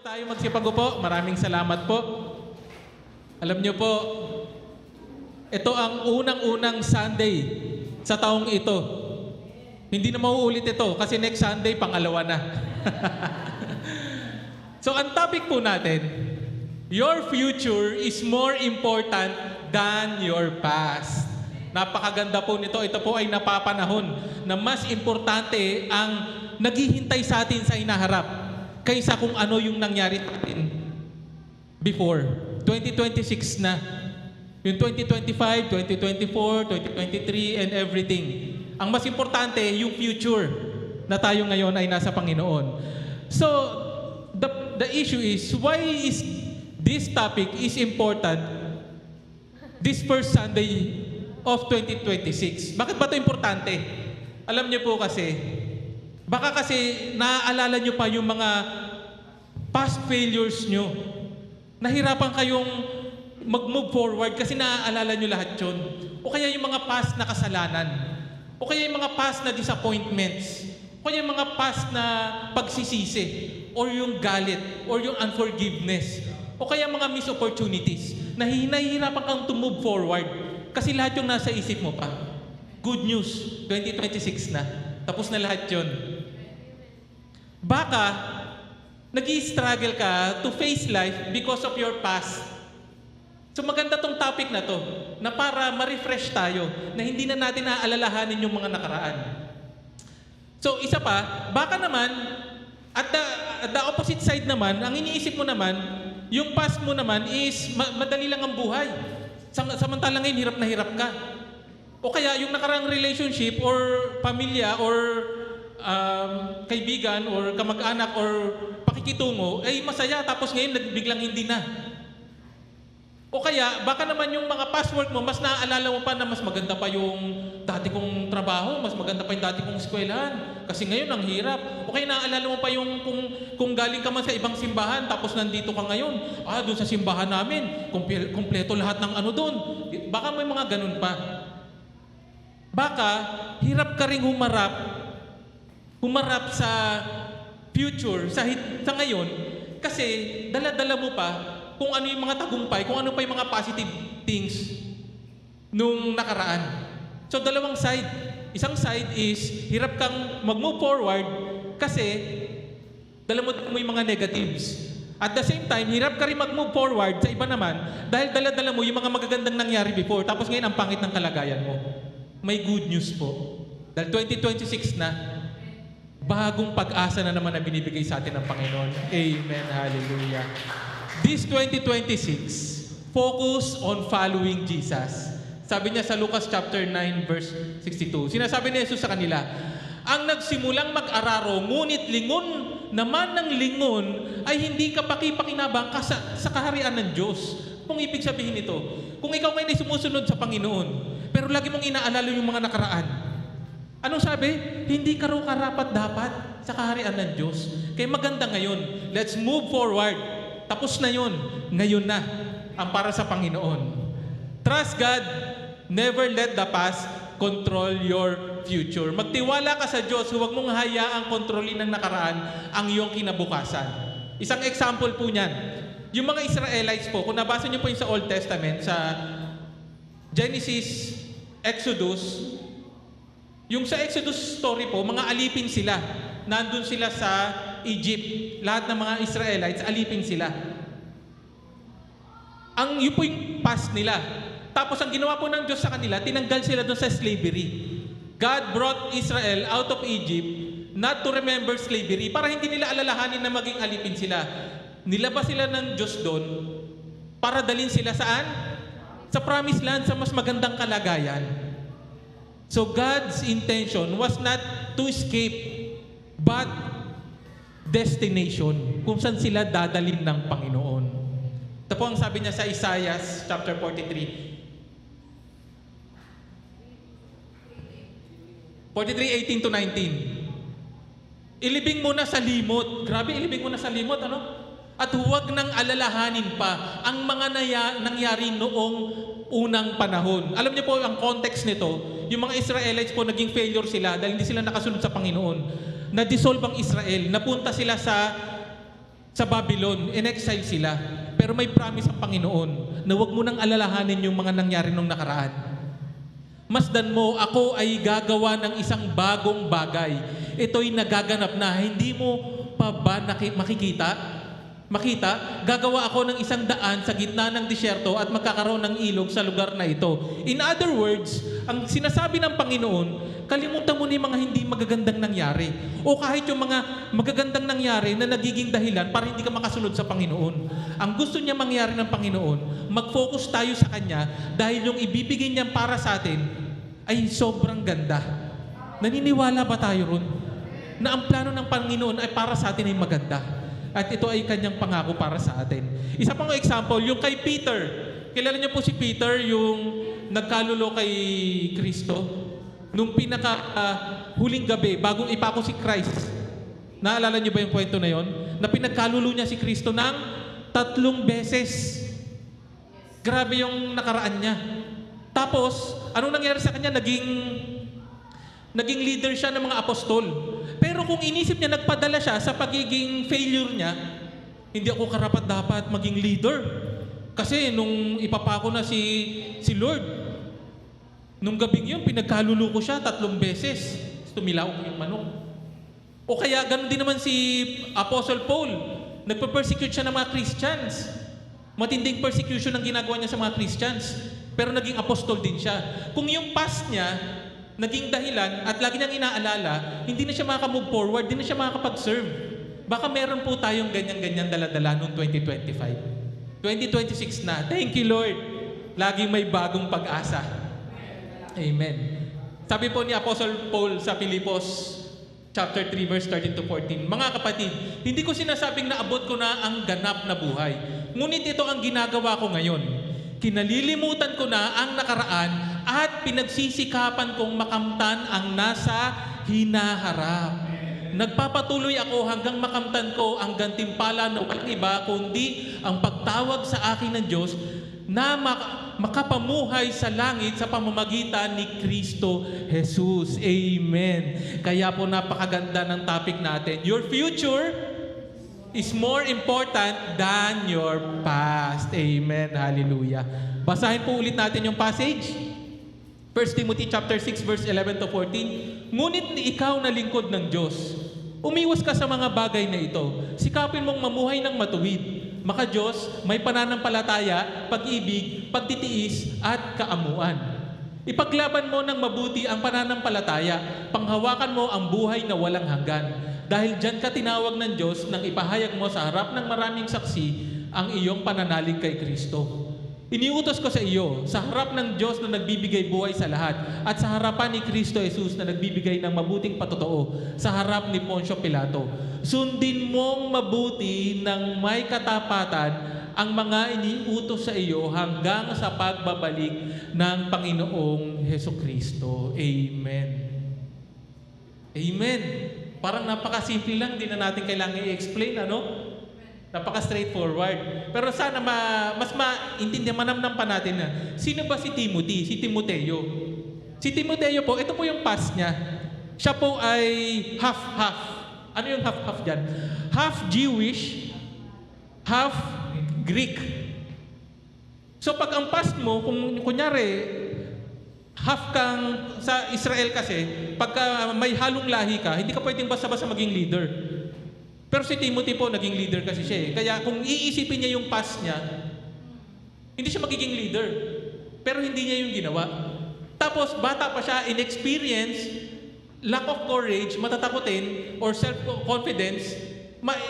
tayo magsipagupo. Maraming salamat po. Alam niyo po, ito ang unang-unang Sunday sa taong ito. Hindi na mauulit ito kasi next Sunday, pangalawa na. So, ang topic po natin, your future is more important than your past. Napakaganda po nito. Ito po ay napapanahon na mas importante ang naghihintay sa atin sa inaharap kaysa kung ano yung nangyari sa atin before. 2026 na. Yung 2025, 2024, 2023, and everything. Ang mas importante, yung future na tayo ngayon ay nasa Panginoon. So, the issue is, why is this topic is important this first Sunday of 2026? Bakit ba ito importante? Alam niyo po kasi, baka kasi naaalala niyo pa yung mga past failures niyo. Nahirapan kayong mag-move forward kasi naaalala niyo lahat yun. O kaya yung mga past na kasalanan. O kaya yung mga past na disappointments. O kaya yung mga past na pagsisisi. Or yung galit. Or yung unforgiveness. O kaya mga missed opportunities. Nahihirapan kang to move forward. Kasi lahat yung nasa isip mo pa. Good news, 2026 na. Tapos na lahat yun. Baka, nag-i-struggle ka to face life because of your past. So maganda tong topic na to, na para ma-refresh tayo, na hindi na natin naaalalahanin yung mga nakaraan. So isa pa, baka naman, at the opposite side naman, ang iniisip mo naman, yung past mo naman is madali lang ang buhay. Samantalang ngayon, hirap na hirap ka. O kaya yung nakaraang relationship or pamilya or kaibigan or kamag-anak or pakikitungo ay masaya tapos ngayon biglang hindi na. O kaya baka naman yung mga past work mo mas naaalala mo pa na mas maganda pa yung dati kong trabaho, mas maganda pa yung dati kong eskwelahan kasi ngayon ang hirap. O kaya naaalala mo pa yung kung galing ka man sa ibang simbahan tapos nandito ka ngayon, doon sa simbahan namin kumpleto lahat ng ano doon. Baka may mga ganun pa. Baka hirap ka ring humarap sa future, sa ngayon, kasi dala-dala mo pa kung ano yung mga tagumpay, kung ano pa yung mga positive things nung nakaraan. So, dalawang side. Isang side is, hirap kang mag-move forward kasi dala mo yung mga negatives. At the same time, hirap ka rin mag-move forward sa iba naman dahil dala-dala mo yung mga magagandang nangyari before, tapos ngayon ang pangit ng kalagayan mo. May good news po. Dahil 2026 na, bagong pag-asa na naman na binibigay sa atin ng Panginoon. Amen. Hallelujah. This 2026, focus on following Jesus. Sabi niya sa Lucas chapter 9 verse 62. Sinasabi ni Jesus sa kanila, ang nagsimulang mag-araro, ngunit lingon naman ng lingon ay hindi kapaki-pakinabang sa kaharian ng Diyos. Kung ibig sabihin nito, kung ikaw ngayon ay sumusunod sa Panginoon, pero lagi mong inaalala yung mga nakaraan, anong sabi? Hindi ka raw karapat-dapat sa kaharian ng Diyos. Kaya maganda ngayon. Let's move forward. Tapos na yun. Ngayon na ang para sa Panginoon. Trust God. Never let the past control your future. Magtiwala ka sa Diyos. Huwag mong hayaang kontrolin ng nakaraan ang iyong kinabukasan. Isang example po niyan. Yung mga Israelites po, kung nabasa niyo po yung sa Old Testament, sa Genesis, Exodus, yung sa Exodus story po, mga alipin sila. Nandun sila sa Egypt. Lahat ng mga Israelites, alipin sila. Yun po yung past nila. Tapos ang ginawa po ng Diyos sa kanila, tinanggal sila doon sa slavery. God brought Israel out of Egypt not to remember slavery, para hindi nila alalahanin na maging alipin sila. Nilabas sila ng Diyos doon para dalhin sila saan? Sa promised land, sa mas magandang kalagayan. So God's intention was not to escape, but destination, kung saan sila dadalhin ng Panginoon. Ito po ang sabi niya sa Isaiah chapter 43. 43:18 to 19. Ilibing mo na sa limot. Grabe, ilibing mo na sa limot, ano? At huwag nang alalahanin pa ang mga nangyari noong unang panahon. Alam niyo po, ang context nito, yung mga Israelites po, naging failure sila dahil hindi sila nakasunod sa Panginoon. Na-dissolve ang Israel. Napunta sila sa sa Babylon, in-exile sila. Pero may promise ang Panginoon na huwag mo nang alalahanin yung mga nangyari nung nakaraan. Masdan mo, ako ay gagawa ng isang bagong bagay. Ito'y nagaganap na, hindi mo pa ba makita, gagawa ako ng isang daan sa gitna ng disyerto at magkakaroon ng ilog sa lugar na ito. In other words, ang sinasabi ng Panginoon, kalimutan mo na yung mga hindi magagandang nangyari. O kahit yung mga magagandang nangyari na nagiging dahilan para hindi ka makasunod sa Panginoon. Ang gusto niya mangyari ng Panginoon, mag-focus tayo sa Kanya dahil yung ibibigay niya para sa atin ay sobrang ganda. Naniniwala ba tayo ron? Na ang plano ng Panginoon ay para sa atin ay maganda. At ito ay Kanyang pangako para sa atin. Isa pang example, yung kay Peter. Kilala niyo po si Peter, yung nagkalulo kay Kristo. Nung huling gabi, bagong ipako si Christ. Naalala niyo ba yung kwento na yon? Na pinagkalulo niya si Kristo ng 3 beses. Grabe yung nakaraan niya. Tapos, anong nangyari sa kanya? Naging leader siya ng mga apostol. Pero kung inisip niya, nagpadala siya sa pagiging failure niya, hindi ako karapat-dapat maging leader. Kasi nung ipapako na si Lord, nung gabing yun, pinagkalulo ko siya 3 beses. Tumilaw ko yung manok. O kaya, ganun din naman si Apostle Paul. Nagpa-persecute siya ng mga Christians. Matinding persecution ang ginagawa niya sa mga Christians. Pero naging apostol din siya. Kung yung past niya, naging dahilan at lagi niyang inaalala, hindi na siya makaka-move forward, hindi na siya makakapag-serve. Baka meron po tayong ganyan-ganyan dala-dala noong 2025. 2026 na. Thank you, Lord. Laging may bagong pag-asa. Amen. Sabi po ni Apostle Paul sa Filipos chapter 3 verse 13 to 14, mga kapatid, hindi ko sinasabing naabot ko na ang ganap na buhay. Ngunit ito ang ginagawa ko ngayon. Kinalilimutan ko na ang nakaraan at pinagsisikapan kong makamtan ang nasa hinaharap. Nagpapatuloy ako hanggang makamtan ko ang gantimpala na walang iba kundi ang pagtawag sa akin ng Diyos na makapamuhay sa langit sa pamamagitan ni Kristo Jesus. Amen. Kaya po napakaganda ng topic natin. Your future is more important than your past. Amen. Hallelujah. Basahin po ulit natin yung passage. 1 Timothy chapter 6 verse 11 to 14. Ngunit ikaw na lingkod ng Diyos, umiwas ka sa mga bagay na ito. Sikapin mong mamuhay ng matuwid. Maka Diyos, may pananampalataya, pag-ibig, pagtitiis, at kaamuan. Ipaglaban mo ng mabuti ang pananampalataya. Panghawakan mo ang buhay na walang hanggan. Dahil dyan ka tinawag ng Diyos nang ipahayag mo sa harap ng maraming saksi ang iyong pananalig kay Kristo. Iniutos ko sa iyo, sa harap ng Diyos na nagbibigay buhay sa lahat, at sa harapan ni Kristo Jesus na nagbibigay ng mabuting patotoo, sa harap ni Poncio Pilato. Sundin mong mabuti ng may katapatan ang mga iniutos sa iyo hanggang sa pagbabalik ng Panginoong Hesukristo. Amen. Amen. Parang napakasimple lang, hindi na natin kailangan i-explain, ano? Napaka-straightforward. Pero sana mas maintindihan, manamnam pa natin na, sino ba si Timothy? Si Timoteo. Si Timoteo po, ito po yung past niya. Siya po ay half-half. Ano yung half-half dyan? Half Jewish, half Greek. So pag ang past mo, kung kunyari, half kang sa Israel kasi, pagka may halong lahi ka, hindi ka pwedeng basta-basta maging leader. Pero si Timothy po, naging leader kasi siya eh. Kaya kung iisipin niya yung past niya, hindi siya magiging leader. Pero hindi niya yung ginawa. Tapos, bata pa siya, inexperience, lack of courage, matatakotin, or self-confidence,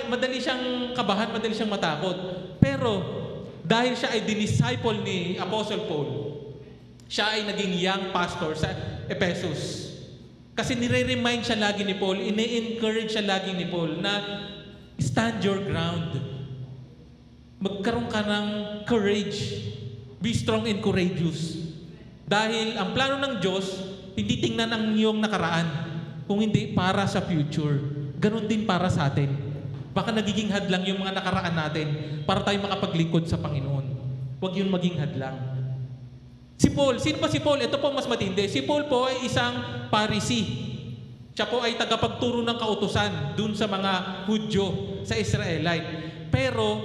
madali siyang kabahan, madali siyang matakot. Pero, dahil siya ay dinisciple ni Apostle Paul, siya ay naging young pastor sa Ephesus. Kasi nire-remind siya lagi ni Paul, ine-encourage siya lagi ni Paul na stand your ground. Magkaroon ka ng courage. Be strong and courageous. Dahil ang plano ng Diyos, hindi tingnan ang iyong nakaraan, kung hindi para sa future. Ganon din para sa atin. Baka nagiging hadlang yung mga nakaraan natin para tayo makapaglingkod sa Panginoon. Huwag yun maging hadlang. Si Paul, sino pa si Paul? Ito po mas matindi. Si Paul po ay isang Pharisee. Siya po ay tagapagturo ng kautusan dun sa mga Hudyo, sa Israelite. pero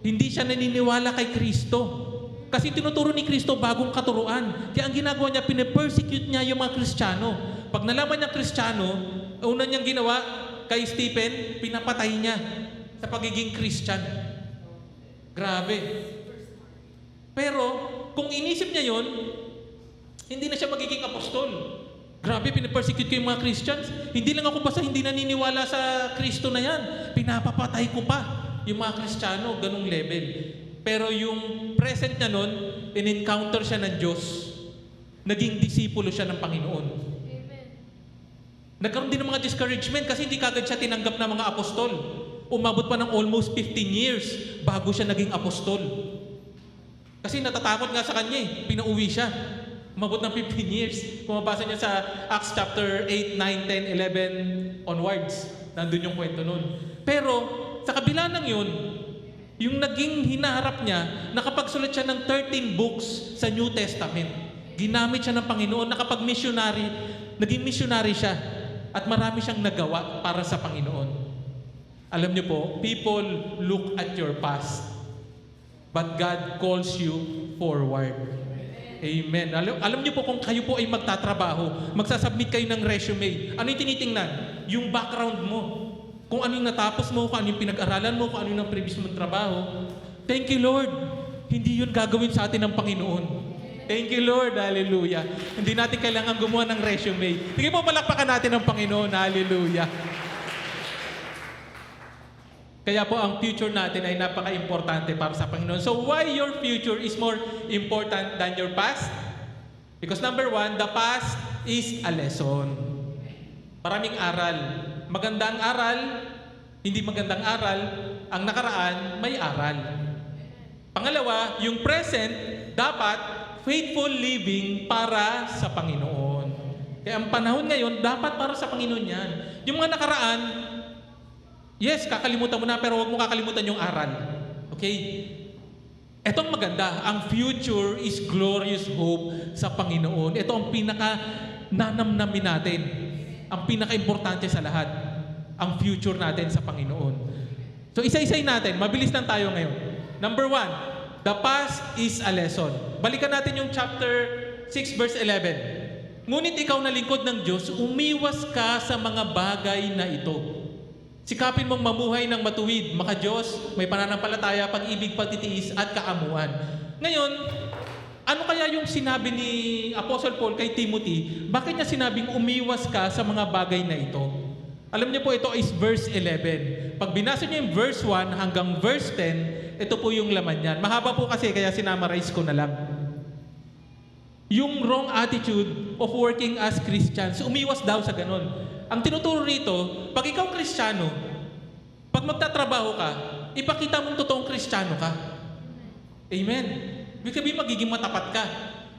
hindi siya naniniwala kay Kristo. Kasi tinuturo ni Kristo bagong katuruan. Kaya ang ginagawa niya, pinapersecute niya yung mga Kristiyano. Pag nalaman niya Kristiyano, una niyang ginawa kay Stephen, pinapatay niya sa pagiging Christian. Grabe. Pero, kung inisip niya yon, hindi na siya magiging apostol. Grabe, pinapersecute ko yung mga Christians. Hindi lang ako basta hindi naniniwala sa Kristo na yan. Pinapapatay ko pa yung mga Kristiyano, ganung level. Pero yung present niya nun, in-encounter siya ng Diyos. Naging disipulo siya ng Panginoon. Amen. Nagkaroon din ng mga discouragement kasi hindi kagad siya tinanggap ng mga apostol. Umabot pa ng almost 15 years bago siya naging apostol. Kasi natatakot nga sa kanya eh. Pinauwi siya. Umabot ng 15 years. Kung mabasa niya sa Acts chapter 8, 9, 10, 11 onwards. Nandun yung kwento nun. Pero sa kabila ng yun, yung naging hinaharap niya, nakapagsulat siya ng 13 books sa New Testament. Ginamit siya ng Panginoon, nakapag-missionary, naging missionary siya. At marami siyang nagawa para sa Panginoon. Alam niyo po, people look at your past, but God calls you forward. Amen. Alam niyo po kung kayo po ay magtatrabaho, magsasubmit kayo ng resume, ano yung tinitingnan? Yung background mo. Kung ano yung natapos mo, kung ano yung pinag-aralan mo, kung ano yung previous mong trabaho. Thank you, Lord. Hindi yun gagawin sa atin ng Panginoon. Thank you, Lord. Hallelujah. Hindi natin kailangan gumawa ng resume. Sige po, palakpakan natin ng Panginoon. Hallelujah. Kaya po, ang future natin ay napaka-importante para sa Panginoon. So, why your future is more important than your past? Because number one, the past is a lesson. Maraming aral. Magandang aral, hindi magandang aral, ang nakaraan, may aral. Pangalawa, yung present, dapat faithful living para sa Panginoon. Kaya ang panahon ngayon, dapat para sa Panginoon yan. Yung mga nakaraan, yes, kakalimutan mo na, pero huwag mo kakalimutan yung aral. Okay? Etong maganda, ang future is glorious hope sa Panginoon. Ito ang pinaka-nanamnamin natin. Ang pinaka-importante sa lahat, ang future natin sa Panginoon. So isa-isay natin, mabilis lang tayo ngayon. Number one, the past is a lesson. Balikan natin yung chapter 6 verse 11. Ngunit ikaw na lingkod ng Diyos, umiwas ka sa mga bagay na ito. Sikapin mong mamuhay ng matuwid, maka-Diyos, may pananampalataya, pag-ibig, pagtitiis, at kaamuan. Ngayon, ano kaya yung sinabi ni Apostle Paul kay Timothy? Bakit niya sinabing umiwas ka sa mga bagay na ito? Alam niyo po, ito is verse 11. Pag binasa niyo yung verse 1 hanggang verse 10, ito po yung laman niyan. Mahaba po kasi, kaya sinamarize ko na lang. Yung wrong attitude of working as Christians, umiwas daw sa ganun. Ang tinuturo rito, pag ikaw Kristiyano, pag magtatrabaho ka, ipakita mong totoong Kristiyano ka. Amen. Ibig sabihin, magiging matapat ka.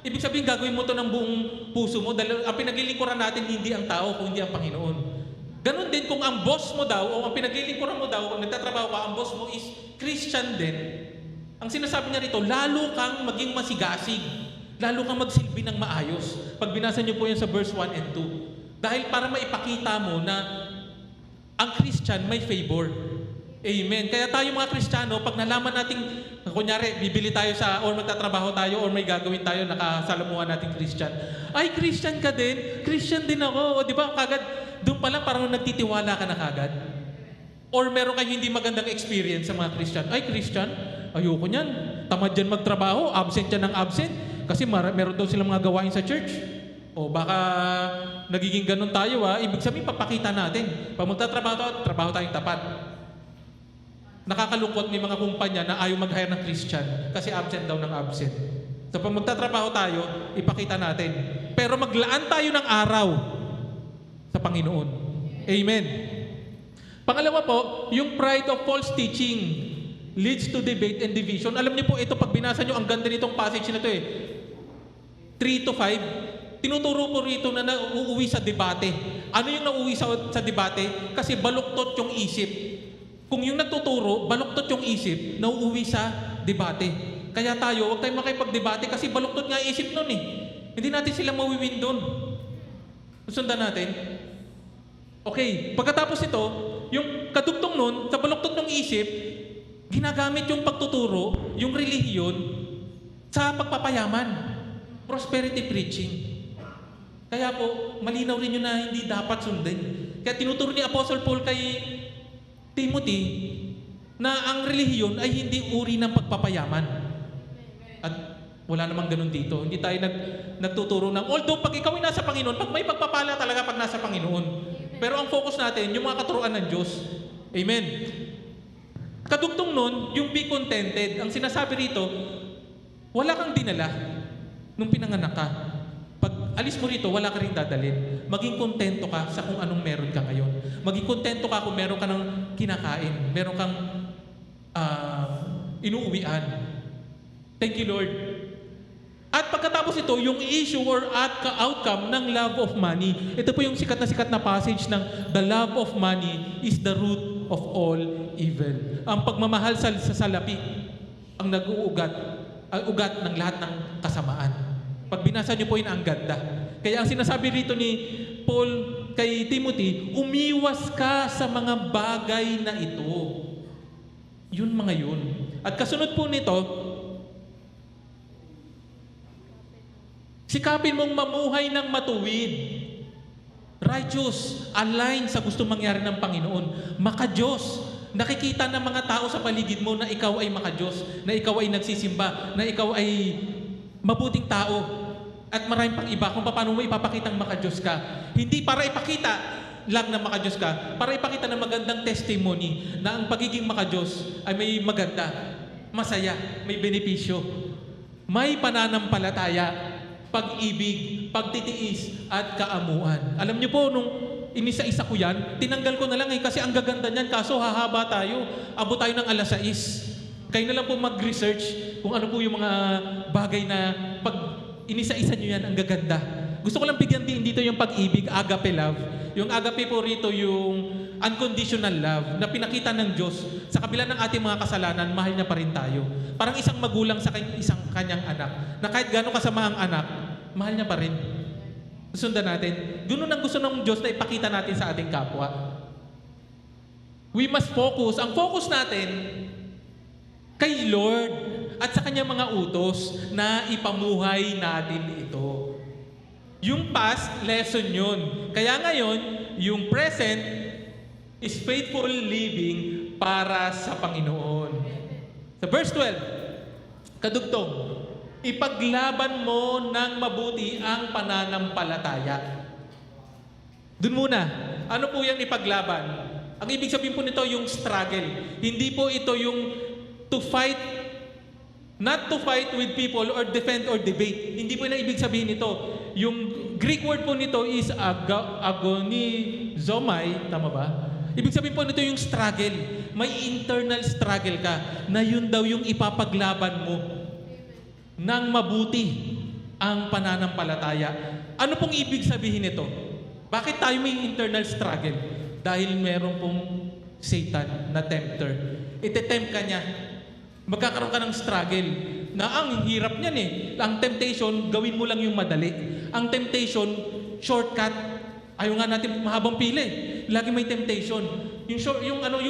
Ibig sabihin, gagawin mo to ng buong puso mo dahil ang pinaglilingkuran natin hindi ang tao, kundi ang Panginoon. Ganon din kung ang boss mo daw o ang pinaglilingkuran mo daw, kung nagtatrabaho ka, ang boss mo is Christian din. Ang sinasabi niya rito, lalo kang maging masigasig. Lalo kang magsilbi ng maayos. Pag binasa niyo po yan sa verse 1 and 2. Dahil para maipakita mo na ang Christian may favor. Amen. Kaya tayo mga Kristiyano, pag nalaman nating, kunyari, bibili tayo or magtatrabaho tayo, or may gagawin tayo, nakasalamuhan nating Christian. Ay, Christian ka din? Christian din ako. O di ba, kagad, doon pa lang parang nagtitiwala ka na kagad. Or meron kayo hindi magandang experience sa mga Christian. Ay, Christian? Ayoko niyan. Tamad dyan magtrabaho, absent yan ng absent. Kasi meron daw silang mga gawain sa church. O baka nagiging ganun tayo ibig sabihin papakita natin. Pag magtatrabaho, trabaho tayong tapat. Nakakalungkot may mga kumpanya na ayaw mag-hire ng Christian kasi absent daw ng absent. So pag magtatrabaho tayo, ipakita natin. Pero maglaan tayo ng araw sa Panginoon. Amen. Pangalawa po, yung pride of false teaching leads to debate and division. Alam niyo po, ito pag binasa niyo, ang ganda nitong passage na ito 3 to 5, tinuturo po rito na nauuwi sa debate. Ano yung nauuwi sa debate? Kasi baluktot yung isip. Kung yung nagtuturo, baluktot yung isip, nauuwi sa debate. Kaya tayo, huwag tayong makipag-debate kasi baluktot nga isip nun Hindi natin sila mawiwin doon. Sundan natin. Okay, pagkatapos ito, yung kadugtong nun, sa baluktot ng isip, ginagamit yung pagtuturo, yung relihiyon, sa pagpapayaman. Prosperity preaching. Kaya po, malinaw rin yun na hindi dapat sundin. Kaya tinuturo ni Apostle Paul kay Timothy na ang relihiyon ay hindi uri ng pagpapayaman. At wala namang ganun dito. Hindi tayo nagtuturo ng, although pag ikaw ay nasa Panginoon, pag may pagpapala talaga pag nasa Panginoon. Pero ang focus natin, yung mga katuruan ng Diyos. Amen. Kadugtong nun, yung be contented. Ang sinasabi rito, wala kang dinala nung pinanganak ka. Pag alis mo rito, wala ka rin dadalhin. Maging kontento ka sa kung anong meron ka ngayon. Maging kontento ka kung meron ka ng kinakain. Meron kang inuuwian. Thank you, Lord. At pagkatapos ito, yung issue or outcome ng love of money. Ito po yung sikat na passage ng the love of money is the root of all evil. Ang pagmamahal sa salapi ang nag-uugat, ang ugat ng lahat ng kasamaan. Pag binasa niyo po yun, ang ganda. Kaya ang sinasabi rito ni Paul kay Timothy, umiwas ka sa mga bagay na ito. Yun mga yun. At kasunod po nito, sikapin mong mamuhay ng matuwid. Righteous, align sa gusto mangyari ng Panginoon. Maka-Diyos. Nakikita ng mga tao sa paligid mo na ikaw ay maka-Diyos, na ikaw ay nagsisimba, na ikaw ay mabuting tao. At maraming pang iba kung paano mo ipapakitang maka-Diyos ka. Hindi para ipakita lang na maka-Diyos ka, para ipakita ng magandang testimony na ang pagiging maka-Diyos ay may maganda, masaya, may benepisyo, may pananampalataya, pag-ibig, pagtitiis, at kaamuan. Alam niyo po, nung inisa-isa ko yan, tinanggal ko na lang kasi ang gaganda niyan, kaso hahaba tayo. Abot tayo ng 6:00. Kayo na lang po mag-research kung ano po yung mga bagay na pag inisa-isa niyo yan, ang gaganda. Gusto ko lang bigyan din dito yung pag-ibig, agape love. Yung agape po rito yung unconditional love na pinakita ng Diyos sa kabila ng ating mga kasalanan, mahal niya pa rin tayo. Parang isang magulang sa isang kanyang anak na kahit gano'ng kasama ang anak, mahal niya pa rin. Sundan natin. Ganun ang gusto ng Diyos na ipakita natin sa ating kapwa. We must focus. Ang focus natin kay Lord at sa kanyang mga utos na ipamuhay natin ito. Yung past, lesson yun. Kaya ngayon, yung present is faithful living para sa Panginoon. Sa verse 12, kadugtong, ipaglaban mo ng mabuti ang pananampalataya. Doon muna, ano po yung ipaglaban? Ang ibig sabihin po nito yung struggle. Hindi po ito yung to fight, not to fight with people or defend or debate. Hindi po na ibig sabihin nito. Yung Greek word po nito is agonizomai, tama ba? Ibig sabihin po nito yung struggle. May internal struggle ka na yun daw yung ipapaglaban mo ng mabuti ang pananampalataya. Ano pong ibig sabihin nito? Bakit tayo may internal struggle? Dahil meron pong Satan na tempter. Ite-tempt ka niya. Magkakaroon ka ng struggle na ang hirap niyan eh. Ang temptation, gawin mo lang yung madali. Ang temptation, shortcut. Ayaw nga natin mahabang pili. Lagi may temptation. Yung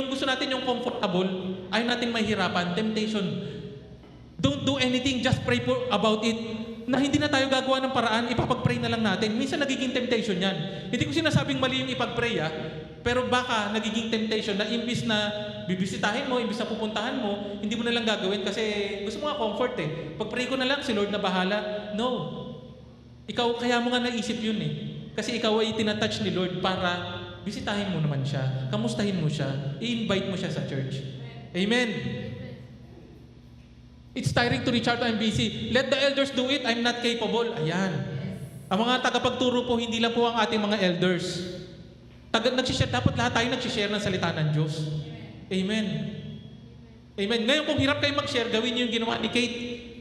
gusto natin yung comfortable, ayaw natin mahirapan. Temptation. Don't do anything, just pray about it. Na hindi na tayo gagawa ng paraan, ipapag-pray na lang natin. Minsan nagiging temptation yan. Hindi ko sinasabing mali yung ipag-pray pero baka nagiging temptation na imbis na bibisitahin mo, imbis na pupuntahan mo, hindi mo na lang gagawin kasi gusto mo nga comfort eh. Pag-pray ko na lang, si Lord na bahala. No. Ikaw, kaya mo nga naisip yun eh. Kasi ikaw ay tinatouch ni Lord para bisitahin mo naman siya, kamustahin mo siya, i-invite mo siya sa church. Amen. It's tiring to reach out, I'm busy. Let the elders do it, I'm not capable. Ayan. Ang mga tagapagturo po, hindi lang po ang ating mga elders. Dapat lahat tayo nagsishare ng salita ng Diyos. Amen. Amen. Ngayon kung hirap kayo mag-share, gawin niyo yung ginawa ni Kate.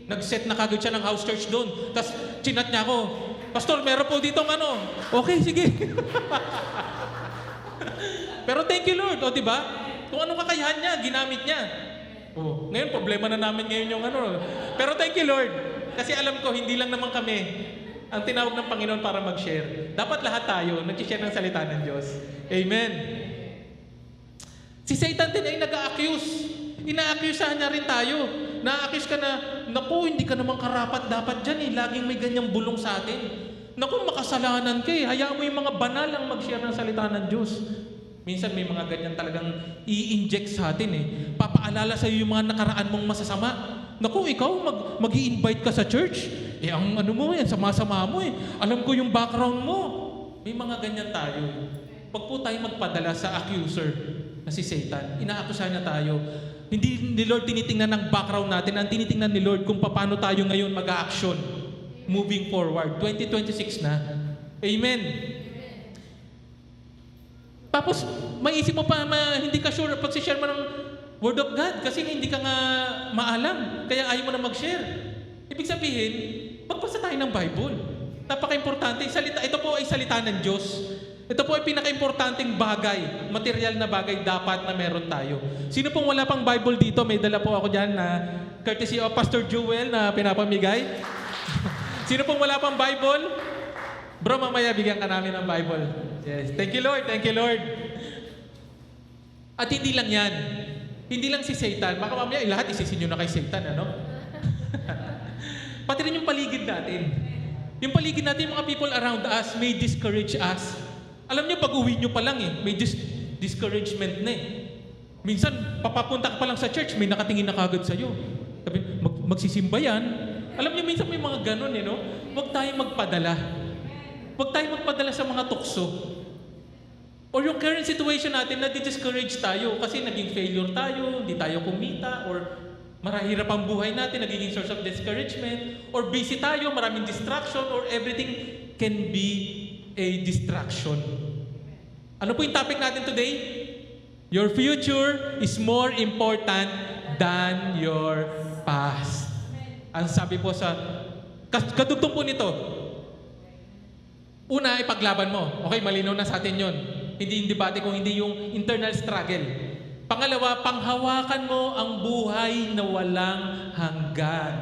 Nag-set na kagad siya ng house church doon. Tapos chinat niya ako, Pastor, meron po ditong ano. Okay, sige. Pero thank you Lord, o diba? Kung anong kakayahan niya, ginamit niya. Oh, ngayon problema na namin ngayon yung ano. Pero thank you Lord. Kasi alam ko, hindi lang naman kami ang tinawag ng Panginoon para mag-share. Dapat lahat tayo nag-share ng salita ng Diyos. Amen. Si Satan din ay nag-a-accuse. Ina-accuse niya rin tayo. Na-accuse ka na, naku, hindi ka naman karapat dapat dyan eh. Laging may ganyang bulong sa atin. Naku, makasalanan ka eh. Hayaan mo yung mga banal ang mag-share ng salita ng Diyos. Minsan may mga ganyan talagang i-inject sa atin eh. Papaalala sa iyo yung mga nakaraan mong masasama. Naku, ikaw mag-i-invite ka sa church. Eh, ang ano mo yan, sama-sama mo eh. Alam ko yung background mo. May mga ganyan tayo. Pag po tayo magpadala sa accuser na si Satan, inaakusahan niya tayo. Hindi ni Lord tinitingnan ng background natin. Ang tinitingnan ni Lord kung paano tayo ngayon mag-a-action. Moving forward. 2026 na. Amen. Tapos, maisip mo pa, hindi ka sure pag share mo ng Word of God kasi hindi ka nga maalam. Kaya ayaw mo na mag-share. Ibig sabihin, magbasa tayo ng Bible. Napaka-importante. Ito po ay salita ng Diyos. Ito po ay pinaka-importanting bagay, material na bagay dapat na meron tayo. Sino pong wala pang Bible dito? May dala po ako dyan na courtesy of Pastor Jewel na pinapamigay. Sino pong wala pang Bible? Bro, mamaya bigyan ka namin ng Bible. Yes. Thank you, Lord. Thank you, Lord. At hindi lang yan. Hindi lang si Satan. Baka mamaya lahat isisin nyo na kay Satan, ano? Pati rin yung paligid natin. Yung paligid natin, mga people around us may discourage us. Alam nyo, pag uwi nyo pa lang eh, may discouragement na eh. Minsan, papapunta ka pa lang sa church, may nakatingin na kagad sa'yo. Sabi, magsisimba yan. Alam nyo, minsan may mga ganun eh, no? Huwag tayong magpadala. Huwag tayong magpadala sa mga tukso. Or yung current situation natin, na-discourage tayo kasi naging failure tayo, hindi tayo kumita, or marahirap ang buhay natin, nagiging source of discouragement, or busy tayo, maraming distraction, or everything can be a distraction. Ano po yung topic natin today? Your future is more important than your past. Ang sabi po sa kadugtong po nito, una, ipaglaban mo. Okay, malinaw na sa atin yun. Hindi yung debate kung hindi yung internal struggle. Pangalawa, panghawakan mo ang buhay na walang hanggan.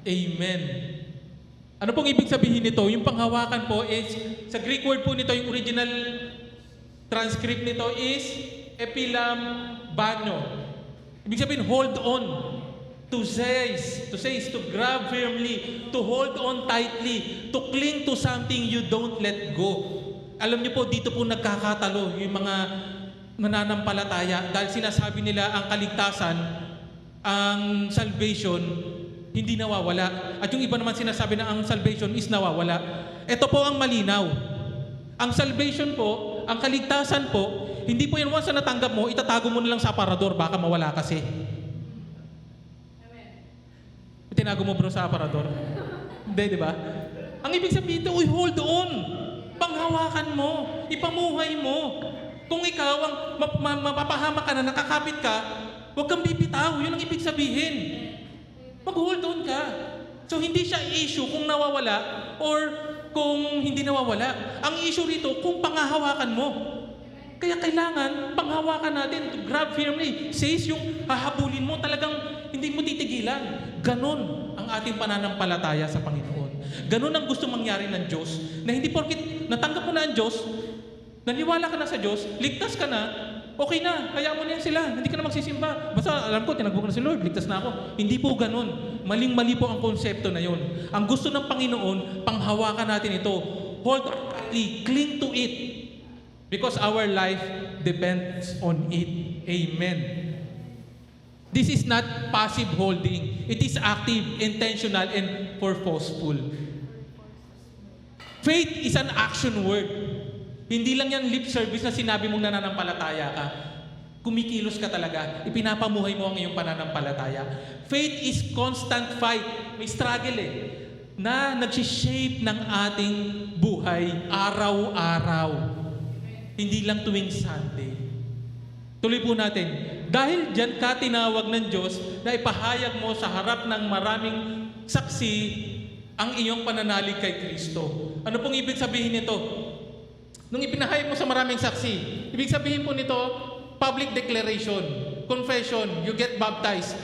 Amen. Ano pong ibig sabihin nito? Yung panghawakan po is, sa Greek word po nito, yung original transcript nito is epilambano. Ibig sabihin, hold on. To seize, to grab firmly, to hold on tightly, to cling to something you don't let go. Alam niyo po, dito po nagkakatalo yung mga mananampalataya dahil sinasabi nila ang kaligtasan, ang salvation, hindi nawawala. At yung iba naman sinasabi na ang salvation is nawawala. Ito po ang malinaw. Ang salvation po, ang kaligtasan po, hindi po yan once na natanggap mo, itatago mo na lang sa aparador, baka mawala kasi. Tinago mo bro sa aparador? Hindi, di ba? Ang ibig sabihin ito, hold on. Panghawakan mo. Ipamuhay mo. Kung ikaw ang mapapahama ka na, nakakapit ka, huwag kang bibitaw. Yun ang ibig sabihin. Mag-hold on ka. So, hindi siya issue kung nawawala or kung hindi nawawala. Ang issue rito, kung panghahawakan mo. Kaya kailangan panghawakan natin to grab firmly. Says yung hahabulin mo, talagang hindi mo titigilan. Ganon ang ating pananampalataya sa Panginoon. Ganon ang gusto mangyari ng Diyos, na hindi porkit natanggap mo na ang Diyos, naniwala ka na sa Diyos, ligtas ka na, okay na, hayaan mo na yan sila, hindi ka na magsisimba. Basta alam ko, tinagpo ko na si Lord, ligtas na ako. Hindi po ganon. Maling-mali po ang konsepto na yon. Ang gusto ng Panginoon, panghawakan natin ito. Hold on tightly, cling to it. Because our life depends on it. Amen. This is not passive holding. It is active, intentional, and purposeful. Faith is an action word. Hindi lang yan lip service na sinabi mong nananampalataya ka. Kumikilos ka talaga. Ipinapamuhay mo ang iyong pananampalataya. Faith is constant fight. May struggle na nagsishape ng ating buhay araw-araw. Hindi lang tuwing Sunday. Tuloy po natin. Dahil dyan ka tinawag ng Diyos na ipahayag mo sa harap ng maraming saksi ang iyong pananalig kay Kristo. Ano pong ibig sabihin nito? Nung ipinahayag mo sa maraming saksi, ibig sabihin po nito, public declaration, confession, you get baptized.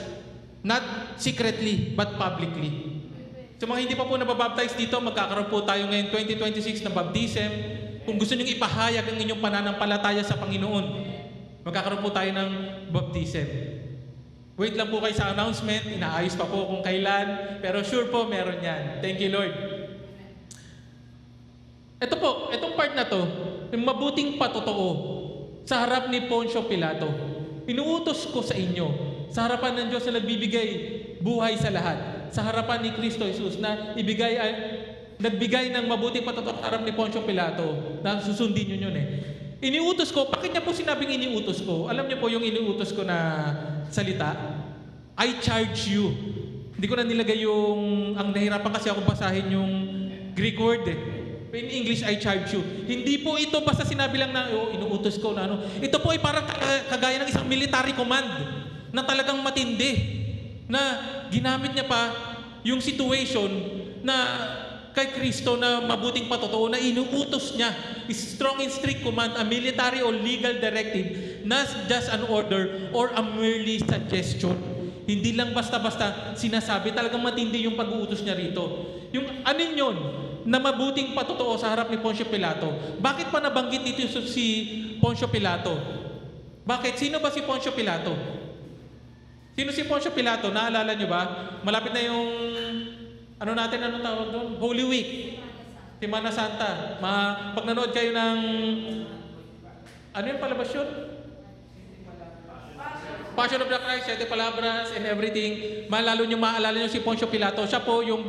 Not secretly, but publicly. Sa mga hindi pa po nababaptize dito, magkakaroon po tayo ngayon 2026 na baptism. Kung gusto nyo ipahayag ang inyong pananampalataya sa Panginoon, magkakaroon po tayo ng baptism. Wait lang po kayo sa announcement, inaayos pa po kung kailan, pero sure po meron yan. Thank you, Lord. Ito po, itong part na to, yung mabuting patotoo sa harap ni Poncio Pilato. Inuutos ko sa inyo, sa harapan ng Diyos na nagbibigay buhay sa lahat, sa harapan ni Kristo Jesus na nagbigay ng mabuting patotoo sa harap ni Poncio Pilato, na susundin nyo yun eh. Iniutos ko, bakit niya po sinabing iniutos ko? Alam niyo po yung iniutos ko na salita? I charge you. Hindi ko na nilagay yung, ang nahirapan kasi ako basahin yung Greek word eh. In English, I charge you. Hindi po ito basta sinabi lang na, inuutos ko na ano. Ito po ay parang kagaya ng isang military command na talagang matindi. Na ginamit niya pa yung situation na kay Kristo na mabuting patotoo na inuutos niya. Strong and strict command, a military or legal directive, not just an order or a merely suggestion. Hindi lang basta-basta sinasabi, talagang matindi yung pag-uutos niya rito. Yung anin yun, na mabuting patotoo sa harap ni Poncio Pilato. Bakit pa nabanggit dito si Poncio Pilato? Bakit? Sino ba si Poncio Pilato? Sino si Poncio Pilato? Naalala niyo ba? Malapit na yung ano natin, ano tawag doon? Holy Week. Semana Santa. Pag nanood kayo ng ano yung palabas yun? Passion of the Christ, Siete Palabras, and everything. Malalo nyo, maalala nyo si Poncio Pilato. Siya po yung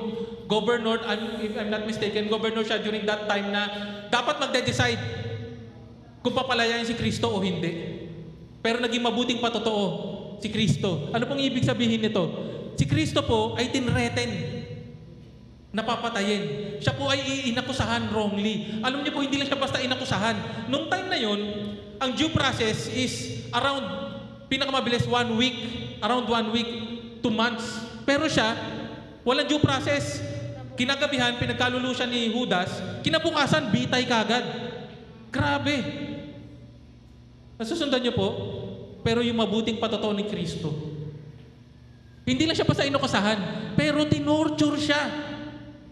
governor, if I'm not mistaken, governor siya during that time na dapat magde-decide kung papalayain si Kristo o hindi. Pero naging mabuting patotoo si Kristo. Ano pong ibig sabihin nito? Si Kristo po ay tinreten, napapatayin. Siya po ay inakusahan wrongly. Alam niyo po, hindi lang siya basta inakusahan. Nung time na yon, ang due process is around pinakamabilis 1 week, around 1 week, 2 months. Pero siya, walang due process. Kinagabihan, pinagkalulo siya ni Judas, kinabukasan, bitay kagad. Grabe. Nasusundan niyo po? Pero yung mabuting patotoo ni Kristo. Hindi lang siya basta inukusahan, pero tinorture siya.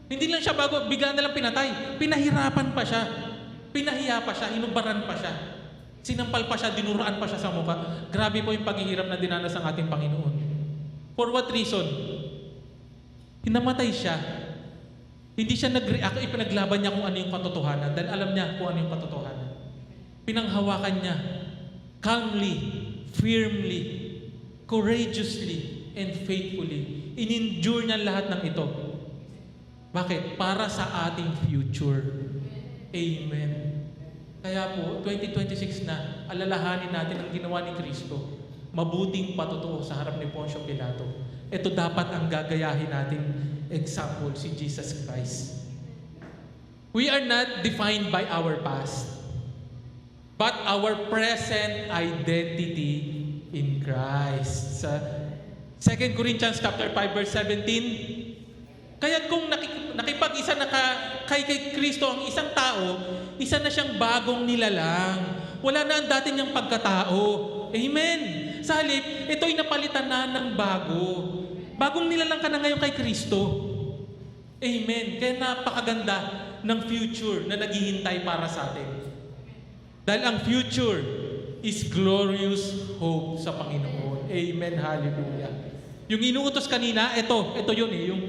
Hindi lang siya bago, bigla na lang pinatay. Pinahirapan pa siya. Pinahiya pa siya, inubaran pa siya. Sinampal pa siya, dinuraan pa siya sa mukha. Grabe po yung paghihirap na dinanas ng ating Panginoon. For what reason? Hinamatay siya. Hindi siya nag-react, ipinaglaban niya kung ano yung katotohanan dahil alam niya kung ano yung katotohanan. Pinanghawakan niya calmly, firmly, courageously, and faithfully. In-endure niya lahat ng ito. Bakit? Para sa ating future. Amen. Kaya po, 2026 na, alalahanin natin ang ginawa ni Kristo. Mabuting patotoo sa harap ni Poncio Pilato. Ito dapat ang gagayahin nating example, si Jesus Christ. We are not defined by our past, but our present identity in Christ. Sa 2 Corinthians chapter 5 verse 17, kaya kung nakipag-isa na kay Kristo ang isang tao, isa na siyang bagong nilalang. Wala na ang dati niyang pagkatao. Amen. Sa halip, ito'y napalitan na ng bago. Bagong nilalang ka na ngayon kay Kristo. Amen. Kaya napakaganda ng future na naghihintay para sa atin. Dahil ang future is glorious hope sa Panginoon. Amen. Hallelujah. Yung inuutos kanina, ito yun eh, yung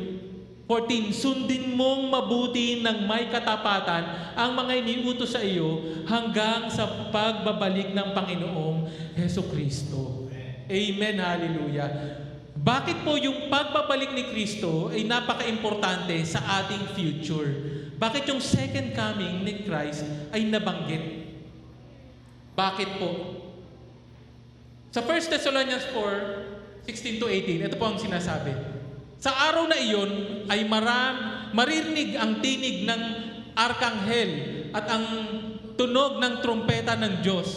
14, sundin mong mabuti ng may katapatan ang mga iniutos sa iyo hanggang sa pagbabalik ng Panginoong Hesukristo. Amen, hallelujah. Bakit po yung pagbabalik ni Kristo ay napaka-importante sa ating future? Bakit yung second coming ni Christ ay nabanggit? Bakit po? Sa 1 Thessalonians 4, 16-18, ito po ang sinasabi. Sa araw na iyon ay maririnig ang tinig ng arkanghel at ang tunog ng trompeta ng Diyos.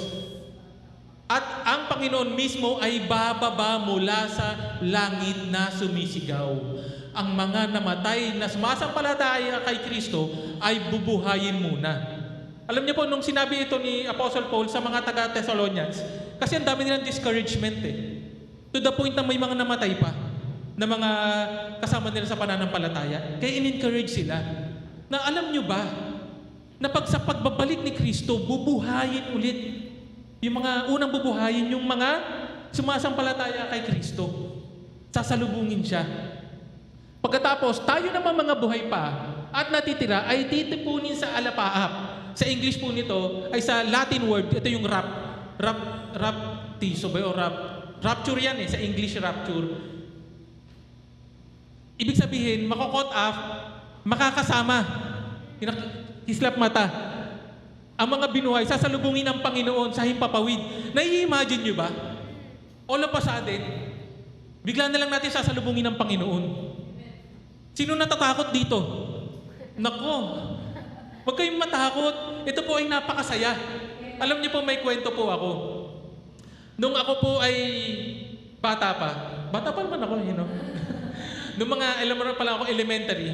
At ang Panginoon mismo ay bababa mula sa langit na sumisigaw. Ang mga namatay na sumasampalataya kay Kristo ay bubuhayin muna. Alam niyo po, nung sinabi ito ni Apostle Paul sa mga taga-Thessalonians, kasi ang dami nilang discouragement eh. To the point na may mga namatay pa na mga kasama nila sa pananampalataya. Kaya in-encourage sila na alam nyo ba na sa pagbabalik ni Kristo, bubuhayin ulit. Yung mga unang bubuhayin, yung mga sumasampalataya kay Kristo. Sasalubungin siya. Pagkatapos, tayo naman mga buhay pa at natitira ay titipunin sa alapaap. Sa English po nito ay sa Latin word, ito yung raptizo ba o rapture yan sa English rapture. Ibig sabihin, makakot off, makakasama. Kislap mata. Ang mga binuhay, sasalubungin ng Panginoon sa himpapawid. Nai-imagine nyo ba? All of a sudden, bigla na lang natin sasalubungin ng Panginoon. Sino natatakot dito? Nako, huwag kayong matakot. Ito po ay napakasaya. Alam niyo po, may kwento po ako. Nung ako po ay bata pa naman ako, Nung mga, alam mo na pala ako, elementary,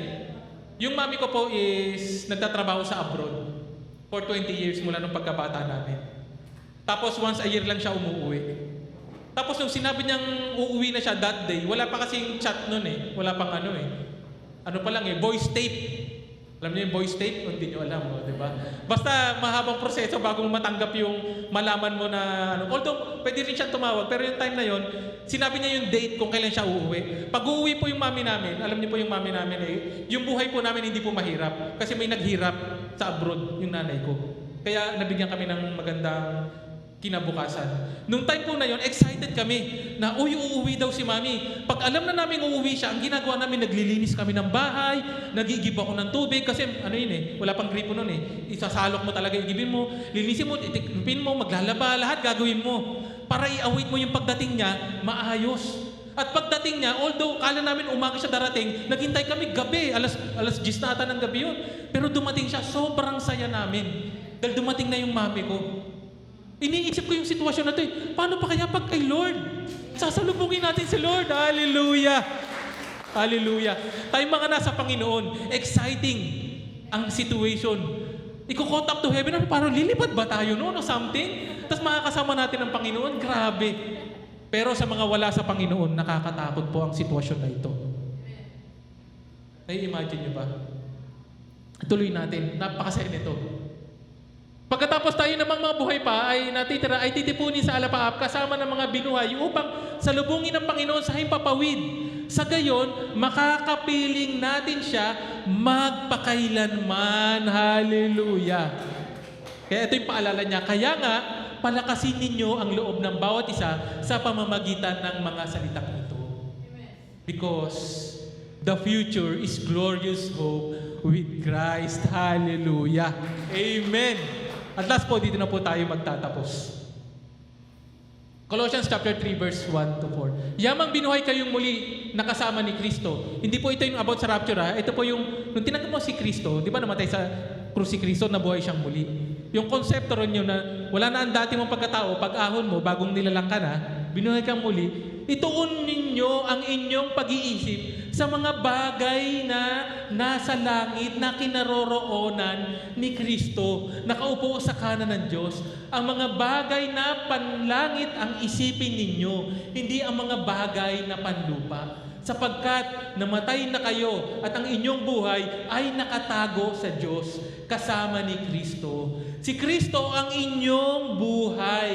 yung mami ko po is nagtatrabaho sa abroad for 20 years mula nung pagkabata namin. Tapos once a year lang siya umuwi. Tapos nung sinabi niyang uuwi na siya that day, wala pa kasing chat nun wala pang ano pa lang voice tape. Alam niyo yung voice tape? Hindi niyo alam, di ba? Basta mahabang proseso bago mo matanggap yung malaman mo na Although, pwede rin siyang tumawag, pero yung time na yon, sinabi niya yung date kung kailan siya uuwi. Pag uuwi po yung mami namin, alam niyo po yung mami namin yung buhay po namin hindi po mahirap. Kasi may naghirap sa abroad, yung nanay ko. Kaya nabigyan kami ng magandang kinabukasan. Nung time po na yon, excited kami na, uuwi daw si mami. Pag alam na namin uuwi siya, ang ginagawa namin, naglilinis kami ng bahay, nagigib ako ng tubig, kasi wala pang gripo nun isasalok mo talaga, igibin mo, linisin mo, itikpin mo, maglalaba, lahat gagawin mo. Para i-await mo yung pagdating niya, maayos. At pagdating niya, although kala namin umaga siya darating, naghintay kami gabi, alas 10 na ata ng gabi yun. Pero dumating siya, sobrang saya namin. Dahil dumating na yung mami ko. Iniisip ko yung sitwasyon na ito Paano pa kaya pag kay Lord? Sasalubungin natin si Lord. Hallelujah! Hallelujah! Tayong mga nasa Panginoon, exciting ang situation. Iko-caught up to heaven, parang lilipad ba tayo noon o something? Tapos makakasama natin ang Panginoon, grabe. Pero sa mga wala sa Panginoon, nakakatakot po ang sitwasyon na ito. Nai-imagine nyo ba? Tuloy natin, napakasaya nito. Pagkatapos tayo namang mga buhay pa ay natitira ay titipunin sa alapaap kasama ng mga binuhay upang salubungin ng Panginoon sa himpapawid. Sa gayon, makakapiling natin siya magpakailanman. Hallelujah! Kaya ito yung paalala niya. Kaya nga, palakasin ninyo ang loob ng bawat isa sa pamamagitan ng mga salitang ito. Because the future is glorious hope with Christ. Hallelujah! Amen! At last po, dito na po tayo magtatapos. Colossians chapter 3 verse 1 to 4. Yamang binuhay kayong muli nakasama ni Kristo. Hindi po ito yung about sa rapture Ito po yung, nung tinanggap mo si Kristo, di ba namatay sa krus si Kristo, nabuhay siyang muli. Yung konsepto ron yun na wala na ang dati mong pagkatao, pag-ahon mo, bagong nilalang ka na, binuhay kang muli, ituon ninyo ang inyong pag-iisip sa mga bagay na nasa langit na kinaroroonan ni Kristo, nakaupo sa kanan ng Diyos. Ang mga bagay na panlangit ang isipin ninyo, hindi ang mga bagay na panlupa. Sapagkat namatay na kayo at ang inyong buhay ay nakatago sa Diyos kasama ni Kristo. Si Kristo ang inyong buhay.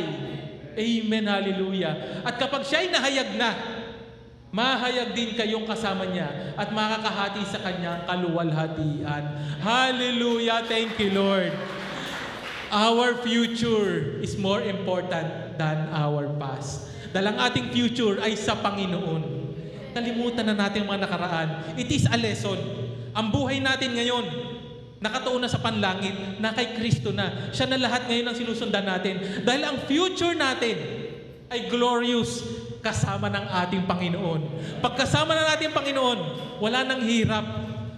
Amen, hallelujah. At kapag siya'y nahayag na, mahayag din kayong kasama niya at makakahati sa kanyang kaluwalhatian. Hallelujah, thank you Lord. Our future is more important than our past. Dahil ang ating future ay sa Panginoon. Kalimutan na natin ang mga nakaraan. It is a lesson. Ang buhay natin ngayon, nakatuon na sa panlangit, na kay Kristo na. Siya na lahat ngayon ang sinusundan natin. Dahil ang future natin ay glorious kasama ng ating Panginoon. Pagkasama na natin ang Panginoon, wala nang hirap,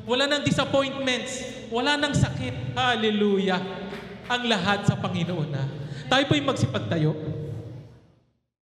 wala nang disappointments, wala nang sakit. Hallelujah! Ang lahat sa Panginoon na. Tayo po'y magsipagtayo.